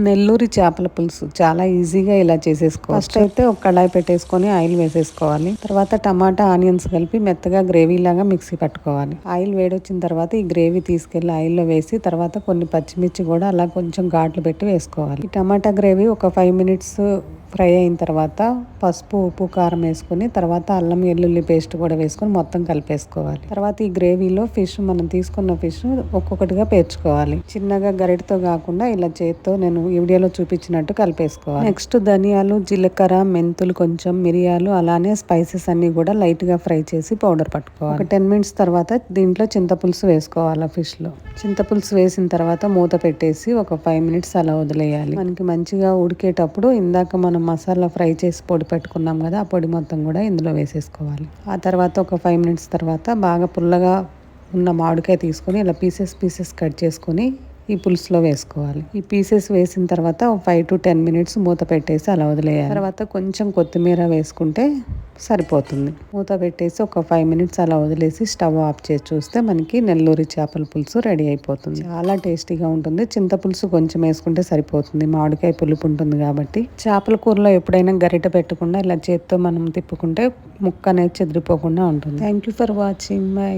నెల్లూరి చేపల పులుసు చాలా ఈజీగా ఇలా చేసేసుకోవచ్చు. ఫస్ట్ అయితే ఒక కళాయి పెట్టేసుకొని ఆయిల్ వేసేసుకోవాలి. తర్వాత టమాటా ఆనియన్స్ కలిపి మెత్తగా గ్రేవీ లాగా మిక్సీ పట్టుకోవాలి. ఆయిల్ వేడొచ్చిన తర్వాత ఈ గ్రేవీ తీసుకెళ్లి ఆయిల్లో వేసి తర్వాత కొన్ని పచ్చిమిర్చి కూడా అలా కొంచెం ఘాట్లు పెట్టి వేసుకోవాలి. ఈ టమాటా గ్రేవీ ఒక 5 మినిట్స్ ఫ్రై అయిన తర్వాత పసుపు ఉప్పు కారం వేసుకుని తర్వాత అల్లం వెల్లుల్లి పేస్ట్ కూడా వేసుకొని మొత్తం కలిపేసుకోవాలి. తర్వాత ఈ గ్రేవీలో మనం తీసుకున్న ఫిష్ ఒక్కొక్కటిగా పేర్చుకోవాలి. చిన్నగా గరిటతో కాకుండా ఇలా చేత్తో నేను ఈ వీడియోలో చూపించినట్టు కలిపేసుకోవాలి. నెక్స్ట్ ధనియాలు జీలకర్ర మెంతులు కొంచెం మిరియాలు అలానే స్పైసెస్ అన్ని కూడా లైట్ గా ఫ్రై చేసి పౌడర్ పట్టుకోవాలి. ఒక 10 మినిట్స్ తర్వాత దీంట్లో చింతపులుసు వేసుకోవాలి. ఫిష్ లో చింతపులుసు వేసిన తర్వాత మూత పెట్టేసి ఒక 5 మినిట్స్ అలా వదిలేయాలి. మనకి మంచిగా ఉడికేటప్పుడు ఇందాక మనం మసాలా ఫ్రై చేసి పొడి పెట్టుకున్నాం కదా, ఆ పొడి మొత్తం కూడా ఇందులో వేసేసుకోవాలి. ఆ తర్వాత ఒక 5 మినిట్స్ తర్వాత బాగా పుల్లగా ఉన్న మామిడికాయ తీసుకొని ఇలా పీసెస్ కట్ చేసుకొని ఈ పులుసులో వేసుకోవాలి. ఈ పీసెస్ వేసిన తర్వాత 5 to 10 మినిట్స్ మూత పెట్టేసి అలా వదిలేయాలి. తర్వాత కొంచెం కొత్తిమీర వేసుకుంటే సరిపోతుంది. మూత పెట్టేసి ఒక 5 మినిట్స్ అలా వదిలేసి స్టవ్ ఆఫ్ చేసి చూస్తే మనకి నెల్లూరి చేపల పులుసు రెడీ అయిపోతుంది. చాలా టేస్టీగా ఉంటుంది. చింతపులుసు కొంచెం వేసుకుంటే సరిపోతుంది, మామిడికాయ పులుపు ఉంటుంది కాబట్టి. చేపల కూరలో ఎప్పుడైనా గరిట పెట్టకుండా ఇలా చేత్తో మనం తిప్పుకుంటే ముక్క అనేది చెదిరిపోకుండా ఉంటుంది. Thank you for watching. By.